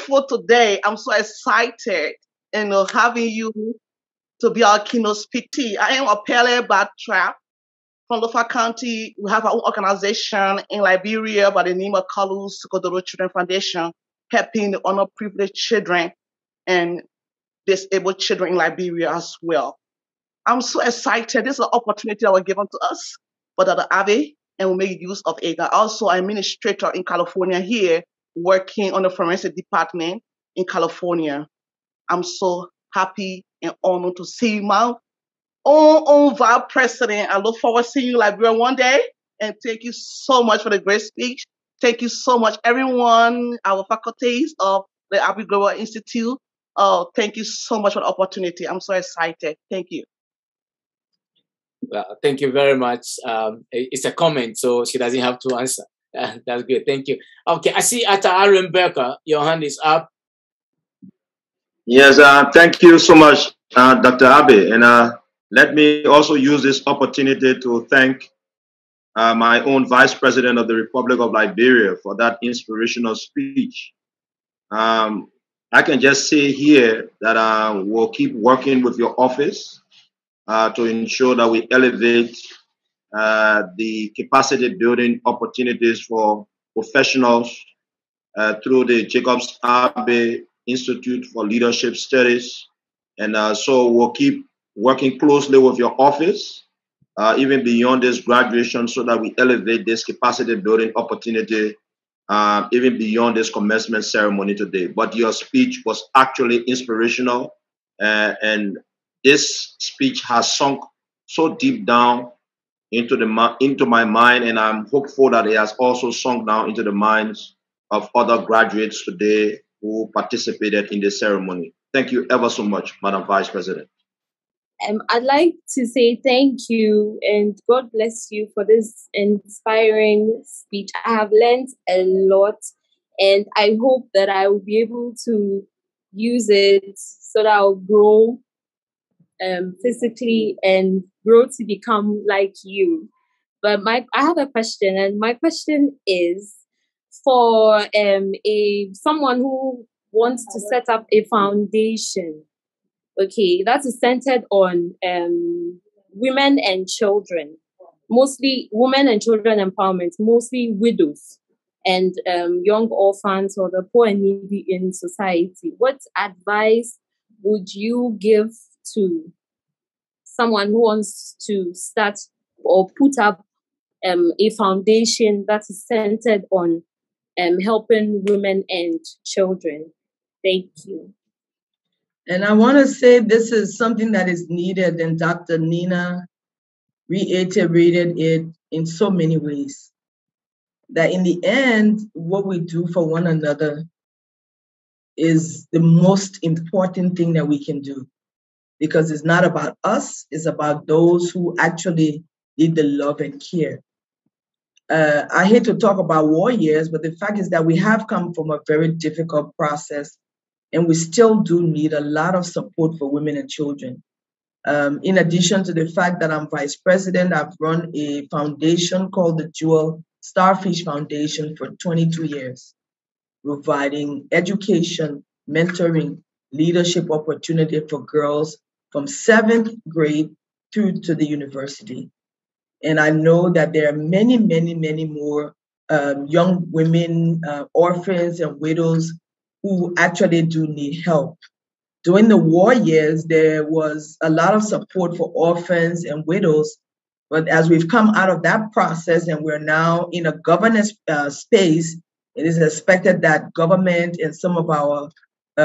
grateful today. I'm so excited, having you to be our keynote speaker. I am a Pele Trap from Lofa County. We have our own organization in Liberia by the name of Kalu Sukodoro Children Foundation, helping the underprivileged children and disabled children in Liberia as well. I'm so excited. This is an opportunity that was given to us by Dr. Abe, and we make use of it. Also, I'm an administrator in California here, working on the forensic department in California. I'm so happy and honored to see my own vice president. I look forward to seeing you in Liberia one day. And thank you so much for the great speech. Thank you so much, everyone, our faculties of the Abe Global Institute. Thank you so much for the opportunity. I'm so excited. Thank you. Well, thank you very much. It's a comment, so she doesn't have to answer. That's good. Thank you. Okay, I see Atta Aaron Becker. Your hand is up. Yes, thank you so much, Dr. Abe. And let me also use this opportunity to thank my own Vice President of the Republic of Liberia for that inspirational speech. I can just say here that we'll keep working with your office to ensure that we elevate the capacity building opportunities for professionals through the Jacobs Abe Institute for Leadership Studies. And so we'll keep working closely with your office, even beyond this graduation, so that we elevate this capacity building opportunity even beyond this commencement ceremony today. But your speech was actually inspirational, and this speech has sunk so deep down into my mind, and I'm hopeful that it has also sunk down into the minds of other graduates today who participated in the ceremony. Thank you ever so much, Madam Vice President. I'd like to say thank you and God bless you for this inspiring speech. I have learned a lot, and I hope that I will be able to use it so that I'll grow physically and grow to become like you. But I have a question, and my question is for someone who wants to set up a foundation. Okay, that is centered on women and children, mostly women and children empowerment, mostly widows and young orphans or the poor and needy in society. What advice would you give to someone who wants to start or put up a foundation that is centered on helping women and children? Thank you. And I want to say this is something that is needed, and Dr. Nina reiterated it in so many ways. That in the end, what we do for one another is the most important thing that we can do. Because it's not about us, it's about those who actually need the love and care. I hate to talk about war years, but the fact is that we have come from a very difficult process, and we still do need a lot of support for women and children. In addition to the fact that I'm vice president, I've run a foundation called the Jewel Starfish Foundation for 22 years, providing education, mentoring, leadership opportunity for girls from 7th grade through to the university. And I know that there are many, many, many more young women, orphans and widows who actually do need help. During the war years, there was a lot of support for orphans and widows. But as we've come out of that process and we're now in a governance space, it is expected that government and some of our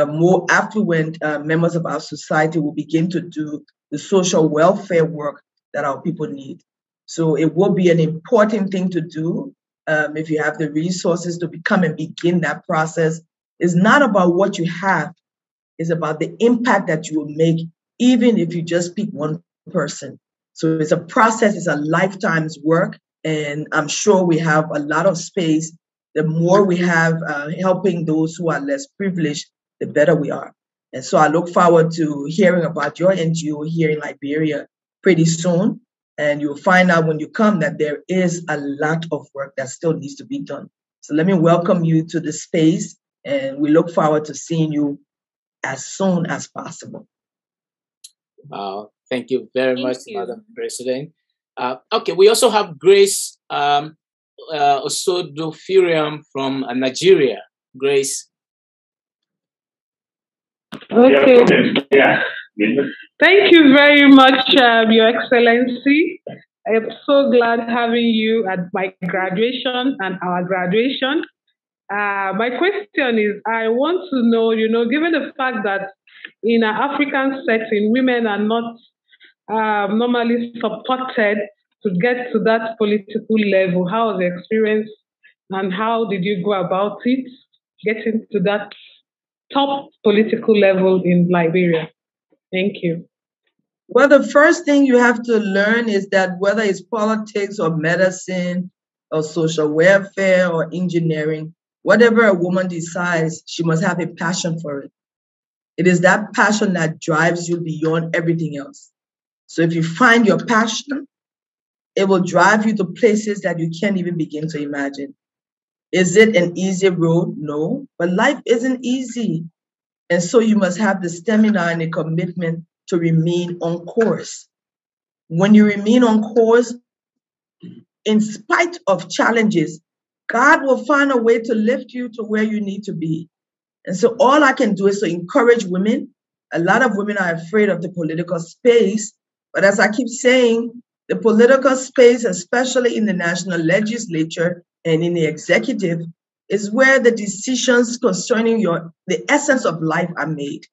more affluent members of our society will begin to do the social welfare work that our people need. So it will be an important thing to do if you have the resources to come and begin that process. It's not about what you have. It's about the impact that you will make, even if you just pick one person. So it's a process, it's a lifetime's work. And I'm sure we have a lot of space. The more we have helping those who are less privileged, the better we are. And so I look forward to hearing about your NGO here in Liberia pretty soon. And you'll find out when you come that there is a lot of work that still needs to be done. So let me welcome you to the space. And we look forward to seeing you as soon as possible. Thank you very Thank much, you. Madam President. Okay, we also have Grace Osodofiriam from Nigeria. Grace. Okay. Thank you very much, Your Excellency. I am so glad having you at my graduation and our graduation. My question is, I want to know, given the fact that in an African setting, women are not normally supported to get to that political level, how was the experience and how did you go about it, getting to that top political level in Liberia? Thank you. Well, the first thing you have to learn is that whether it's politics or medicine or social welfare or engineering, whatever a woman decides, she must have a passion for it. It is that passion that drives you beyond everything else. So if you find your passion, it will drive you to places that you can't even begin to imagine. Is it an easy road? No, but life isn't easy. And so you must have the stamina and the commitment to remain on course. When you remain on course, in spite of challenges, God will find a way to lift you to where you need to be. And so all I can do is to encourage women. A lot of women are afraid of the political space, but as I keep saying, the political space, especially in the national legislature and in the executive, is where the decisions concerning the essence of life are made.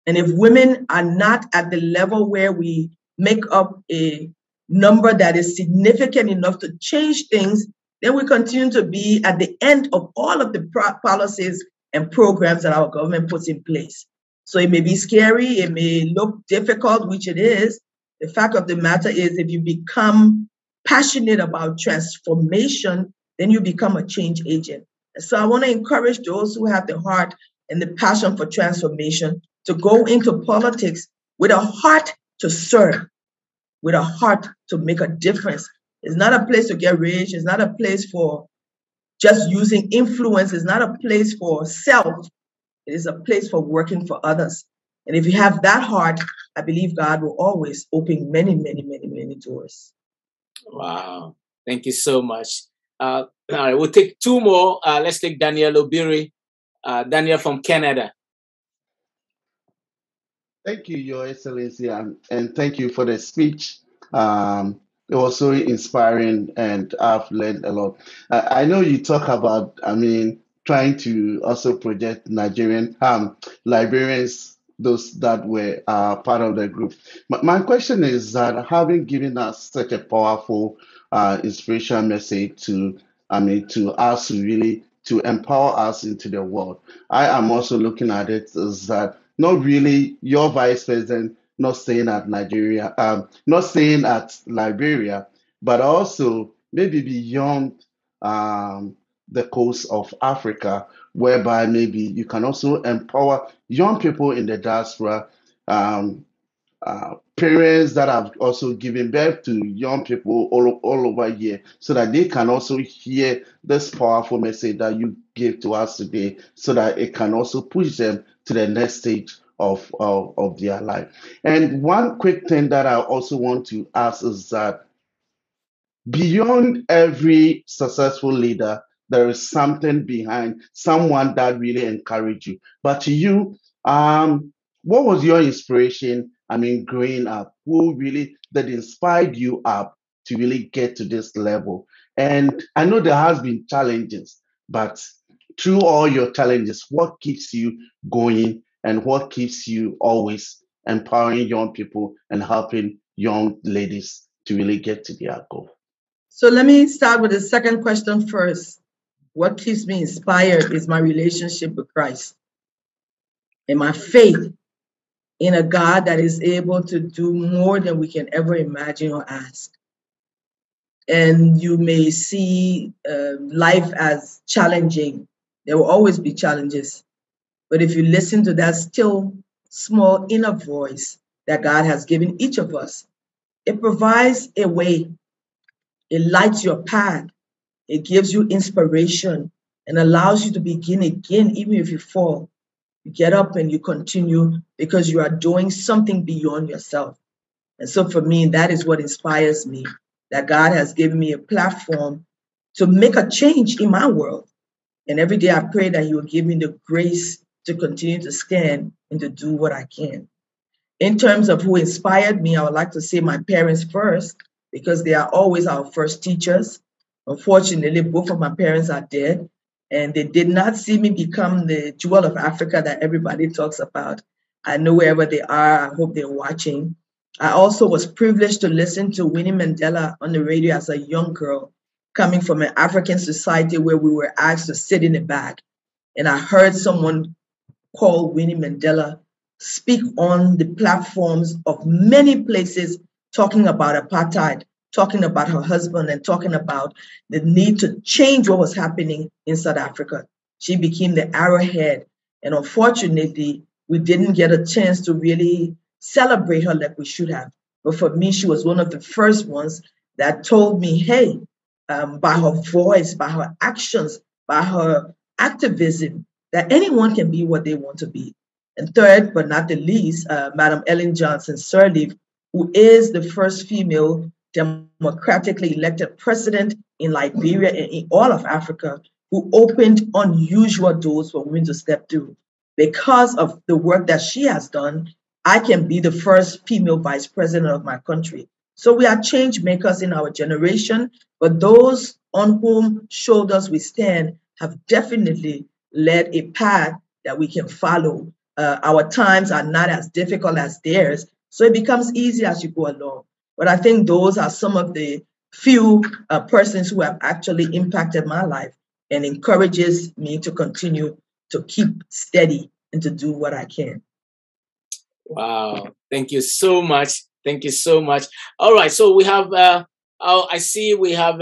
And if women are not at the level where we make up a number that is significant enough to change things, then we continue to be at the end of all of the policies and programs that our government puts in place. So it may be scary, it may look difficult, which it is. The fact of the matter is, if you become passionate about transformation, then you become a change agent. And so I want to encourage those who have the heart and the passion for transformation to go into politics with a heart to serve, with a heart to make a difference. It's not a place to get rich. It's not a place for just using influence. It's not a place for self. It is a place for working for others. And if you have that heart, I believe God will always open many, many, many, many doors. Wow. Thank you so much. All right, we'll take two more. Let's take Daniel Obiri. Daniel from Canada. Thank you, Your Excellency, and thank you for the speech. It was so inspiring, and I've learned a lot. I know you talk about, trying to also project Nigerian Liberians, those that were part of the group. My question is that, having given us such a powerful, inspirational message to us really to empower us into the world, I am also looking at it as that not really your vice president not staying at Nigeria, not staying at Liberia, but also maybe beyond the coast of Africa, whereby maybe you can also empower young people in the diaspora, parents that have also given birth to young people all over here, so that they can also hear this powerful message that you gave to us today, so that it can also push them to the next stage of their life. And one quick thing that I also want to ask is that beyond every successful leader, there is something behind, someone that really encouraged you. But to you, what was your inspiration? Growing up, who really that inspired you up to really get to this level? And I know there has been challenges, but through all your challenges, what keeps you going, and what keeps you always empowering young people and helping young ladies to really get to their goal? So let me start with the second question first. What keeps me inspired is my relationship with Christ and my faith in a God that is able to do more than we can ever imagine or ask. And you may see life as challenging. There will always be challenges. But if you listen to that still small inner voice that God has given each of us, it provides a way. It lights your path. It gives you inspiration. and allows you to begin again, even if you fall. You get up and you continue because you are doing something beyond yourself. And so for me, that is what inspires me, that God has given me a platform to make a change in my world. And every day I pray that He will give me the grace to continue to stand and to do what I can. In terms of who inspired me, I would like to say my parents first, because they are always our first teachers. Unfortunately, both of my parents are dead, and they did not see me become the jewel of Africa that everybody talks about. I know wherever they are, I hope they're watching. I also was privileged to listen to Winnie Mandela on the radio as a young girl, coming from an African society where we were asked to sit in the back. And I heard someone called Winnie Mandela speak on the platforms of many places, talking about apartheid, talking about her husband, and talking about the need to change what was happening in South Africa. She became the arrowhead. And unfortunately, we didn't get a chance to really celebrate her like we should have. But for me, she was one of the first ones that told me, hey, by her voice, by her actions, by her activism, that anyone can be what they want to be. And third, but not the least, Madam Ellen Johnson Sirleaf, who is the first female democratically elected president in Liberia and in all of Africa, who opened unusual doors for women to step through. Because of the work that she has done, I can be the first female vice president of my country. So we are change makers in our generation, but those on whom shoulders we stand have definitely led a path that we can follow. Our times are not as difficult as theirs, so it becomes easy as you go along. But I think those are some of the few persons who have actually impacted my life and encourages me to continue to keep steady and to do what I can. Wow. Thank you so much. Thank you so much. All right. So we have, I see we have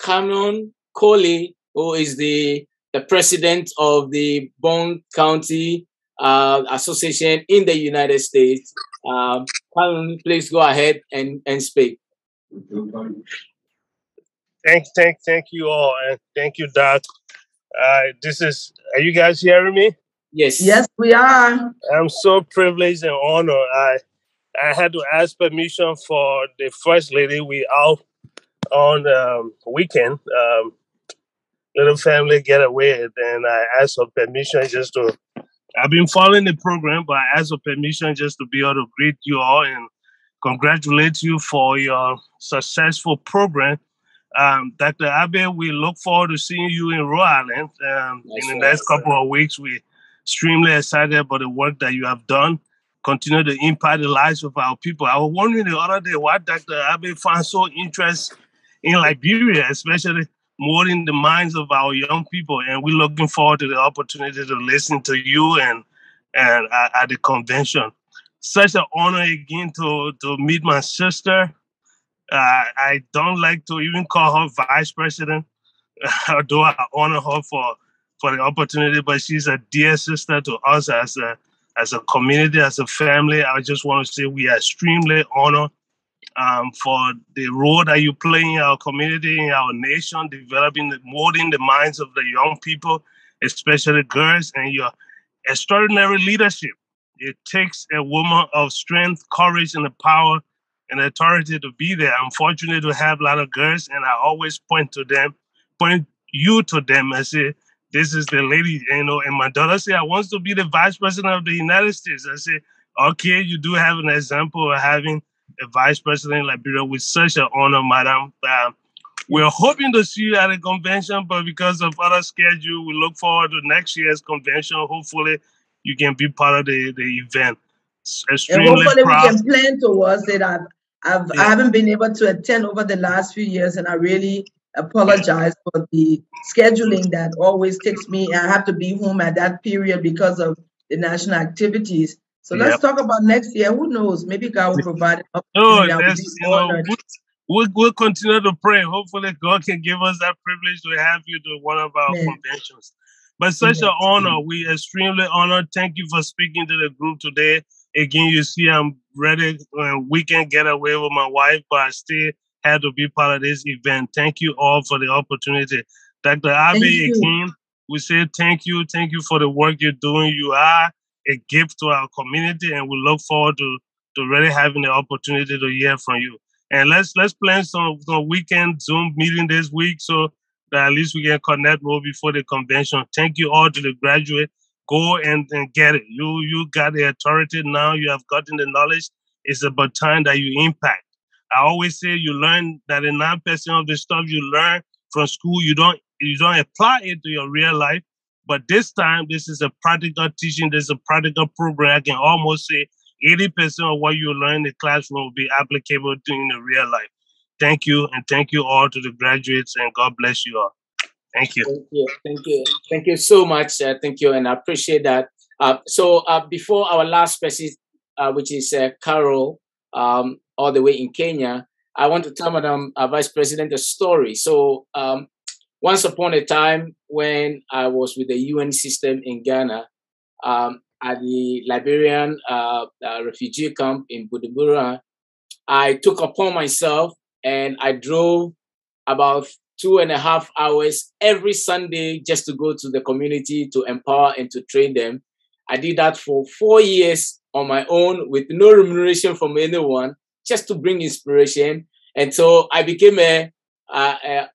Cameron Coley, who is the president of the Bond County Association in the United States. Cameron, please go ahead and speak. Thank you all, and thank you, Doc. Are you guys hearing me? Yes. Yes, we are. I'm so privileged and honored. I had to ask permission for the First Lady. We out on weekend, little family getaway, and I asked for permission just to. I've been following the program, but I asked for permission just to be able to greet you all and congratulate you for your successful program. Dr. Abe, we look forward to seeing you in Rhode Island in the next couple of weeks. We're extremely excited about the work that you have done. Continue to impact the lives of our people. I was wondering the other day why Dr. Abe found so interest in Liberia, especially more in the minds of our young people. And we're looking forward to the opportunity to listen to you and at the convention. Such an honor again to meet my sister. I don't like to even call her vice president, although I honor her for the opportunity. But she's a dear sister to us as a community, as a family. I just want to say we are extremely honored for the role that you play in our community, in our nation, molding the minds of the young people, especially girls, and your extraordinary leadership. It takes a woman of strength, courage, and the power and authority to be there. I'm fortunate to have a lot of girls, and I always point you to them and say, this is the lady, and my daughter said, I want to be the vice president of the United States. I said, okay, you do have an example of having a vice president in Liberia with such an honor, madam. We're hoping to see you at a convention, but because of other schedule, we look forward to next year's convention. Hopefully, you can be part of the event. And hopefully we can plan towards it. I haven't been able to attend over the last few years, and I really apologize for the scheduling that always takes me. I have to be home at that period because of the national activities. So let's talk about next year. Who knows? Maybe God will provide an opportunity. We'll continue to pray. Hopefully, God can give us that privilege to have you to one of our conventions. But such an honor. We extremely honored. Thank you for speaking to the group today. Again, you see, I'm ready. Weekend getaway with my wife, but I still had to be part of this event. Thank you all for the opportunity. Dr. Abe, again, We say thank you for the work you're doing. You are a gift to our community, and we look forward to really having the opportunity to hear from you. And let's plan some weekend Zoom meeting this week so that at least we can connect more before the convention. Thank you all to the graduate. Go and get it. You got the authority now. You have gotten the knowledge. It's about time that you impact. I always say you learn that in 9% of the stuff you learn from school, you don't apply it to your real life. But this time, this is a practical teaching. This is a practical program. I can almost say 80% of what you learn in the classroom will be applicable to in the real life. Thank you, and thank you all to the graduates, and God bless you all. Thank you. Thank you so much. Thank you, and I appreciate that. So before our last person, which is Carol, all the way in Kenya, I want to tell Madam Vice President a story. So once upon a time, when I was with the UN system in Ghana, at the Liberian refugee camp in Bujumbura, I took upon myself and I drove about 2.5 hours every Sunday just to go to the community to empower and to train them. I did that for 4 years on my own with no remuneration from anyone, just to bring inspiration. And so I became a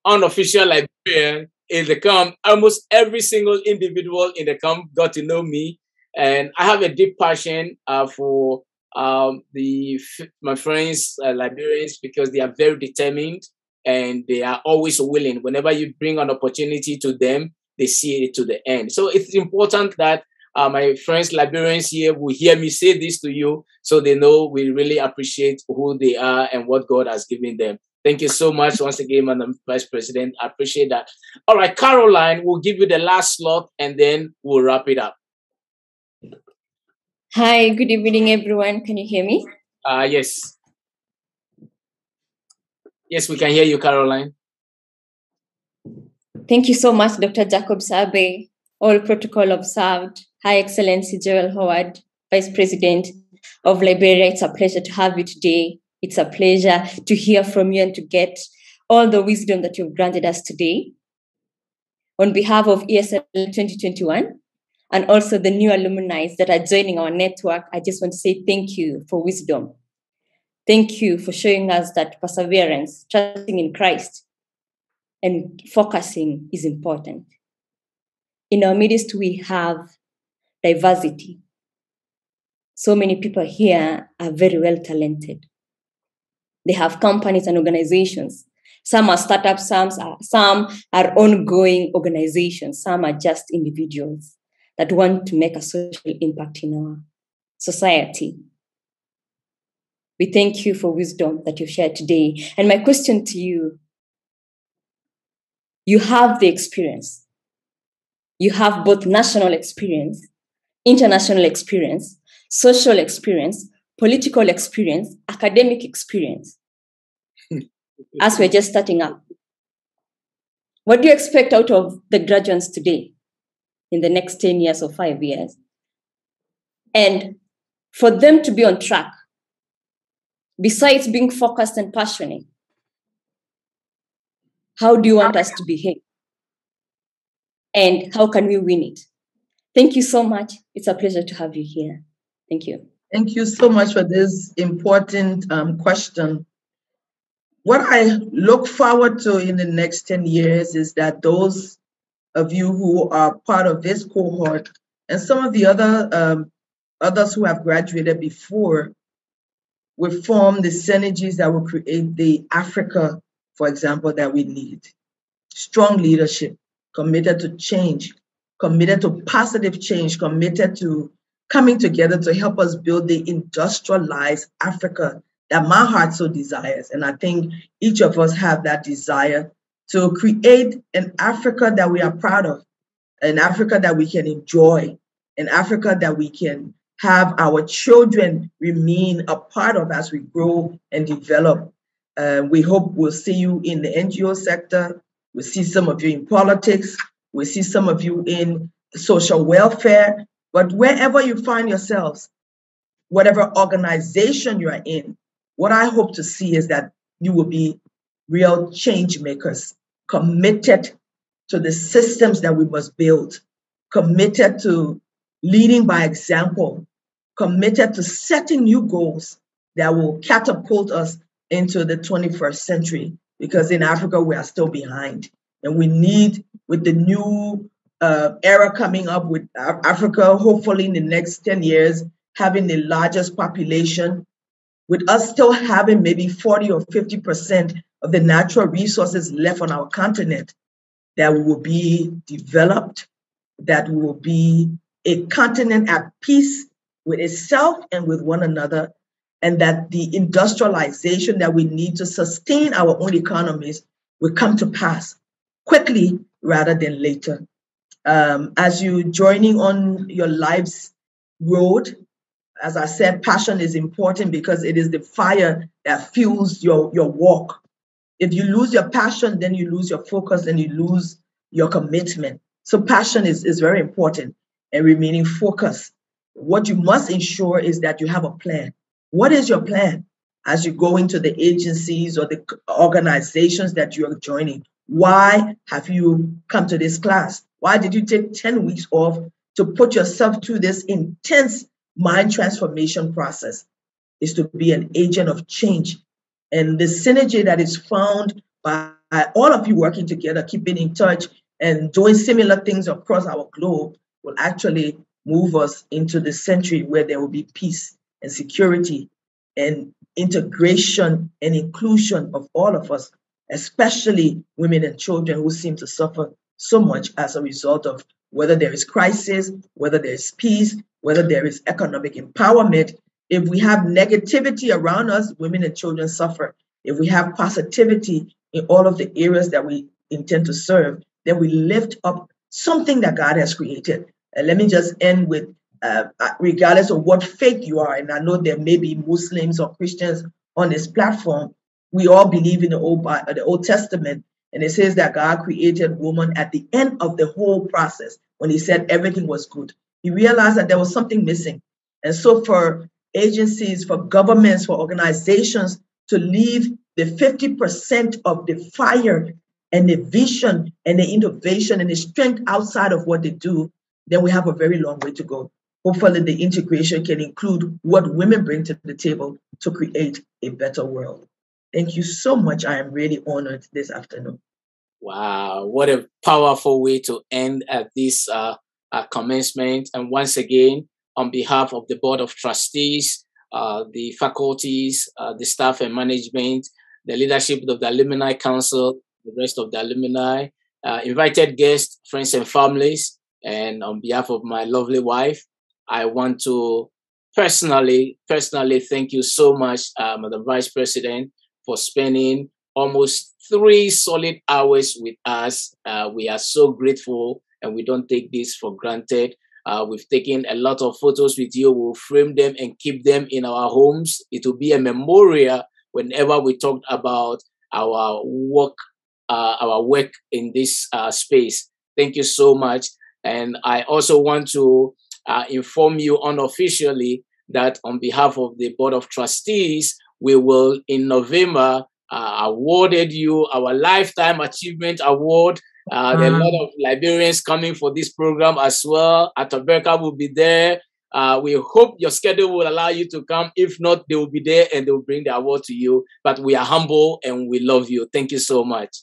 unofficial Liberian in the camp. Almost every single individual in the camp got to know me. And I have a deep passion for my friends, Liberians, because they are very determined and they are always willing. Whenever you bring an opportunity to them, they see it to the end. So it's important that my friends, Liberians here, will hear me say this to you so they know we really appreciate who they are and what God has given them. Thank you so much once again, Madam Vice President. I appreciate that. All right, Caroline, we'll give you the last slot and then we'll wrap it up. Hi, good evening, everyone. Can you hear me? Yes. Yes, we can hear you, Caroline. Thank you so much, Dr. Jacob Sabe. All protocol observed. High Excellency Gerald Horward, Vice President of Liberia. It's a pleasure to have you today. It's a pleasure to hear from you and to get all the wisdom that you've granted us today. On behalf of ESL 2021 and also the new alumni that are joining our network, I just want to say thank you for wisdom. Thank you for showing us that perseverance, trusting in Christ, and focusing is important. In our midst, we have diversity. So many people here are very well talented. They have companies and organizations. Some are startups, some are ongoing organizations, some are just individuals that want to make a social impact in our society. We thank you for wisdom that you've shared today. And my question to you, you have the experience. You have both national experience, international experience, social experience, political experience, academic experience, as we're just starting up. What do you expect out of the graduates today in the next 10 years or 5 years? And for them to be on track, besides being focused and passionate, how do you want us to behave? And how can we win it? Thank you so much. It's a pleasure to have you here. Thank you. Thank you so much for this important question. What I look forward to in the next 10 years is that those of you who are part of this cohort and some of the others who have graduated before will form the synergies that will create the Africa, for example, that we need. Strong leadership, committed to change, committed to positive change, committed to coming together to help us build the industrialized Africa that my heart so desires. And I think each of us have that desire to create an Africa that we are proud of, an Africa that we can enjoy, an Africa that we can have our children remain a part of as we grow and develop. We hope we'll see you in the NGO sector. We'll see some of you in politics. We'll see some of you in social welfare. But wherever you find yourselves, whatever organization you are in, what I hope to see is that you will be real change makers, committed to the systems that we must build, committed to leading by example, committed to setting new goals that will catapult us into the 21st century. Because in Africa, we are still behind. And we need, with the new era coming up with Africa, hopefully in the next 10 years, having the largest population, with us still having maybe 40 or 50% of the natural resources left on our continent, that we will be developed, that we will be a continent at peace with itself and with one another, and that the industrialization that we need to sustain our own economies will come to pass quickly rather than later. As you joining on your life's road, as I said, passion is important because it is the fire that fuels your walk. If you lose your passion, then you lose your focus and you lose your commitment. So passion is very important, and remaining focused. What you must ensure is that you have a plan. What is your plan as you go into the agencies or the organizations that you are joining? Why have you come to this class? Why did you take 10 weeks off to put yourself through this intense mind transformation process? Is to be an agent of change. And the synergy that is found by all of you working together, keeping in touch and doing similar things across our globe will actually move us into the century where there will be peace and security and integration and inclusion of all of us, especially women and children who seem to suffer so much as a result of whether there is crisis, whether there is peace, whether there is economic empowerment. If we have negativity around us, women and children suffer. If we have positivity in all of the areas that we intend to serve, then we lift up something that God has created. And let me just end with, regardless of what faith you are, and I know there may be Muslims or Christians on this platform, we all believe in the Old Testament, and it says that God created woman at the end of the whole process. When he said everything was good, he realized that there was something missing. And so for agencies, for governments, for organizations to leave the 50% of the fire and the vision and the innovation and the strength outside of what they do, then we have a very long way to go. Hopefully the integration can include what women bring to the table to create a better world. Thank you so much. I am really honored this afternoon. Wow, what a powerful way to end at this commencement. And once again, on behalf of the Board of Trustees, the faculties, the staff and management, the leadership of the Alumni Council, the rest of the alumni, invited guests, friends and families, and on behalf of my lovely wife, I want to personally thank you so much, Madam Vice President, for spending almost 3 solid hours with us. We are so grateful, and we don't take this for granted. We've taken a lot of photos with you. We'll frame them and keep them in our homes. It will be a memorial whenever we talked about our work in this space. Thank you so much. And I also want to inform you unofficially that on behalf of the Board of Trustees, we will in November awarded you our Lifetime Achievement Award. There are a lot of librarians coming for this program as well. Ataberka will be there. We hope your schedule will allow you to come. If not, they will be there and they will bring the award to you. But we are humble and we love you. Thank you so much.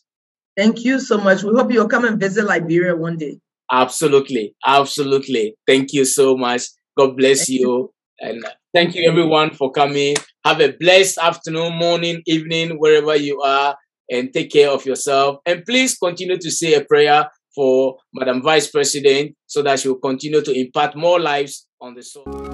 Thank you so much. We hope you'll come and visit Liberia one day. Absolutely. Absolutely. Thank you so much. God bless you. And thank you everyone for coming. Have a blessed afternoon, morning, evening, wherever you are, and take care of yourself. And please continue to say a prayer for Madam Vice President so that she will continue to impact more lives on the soul.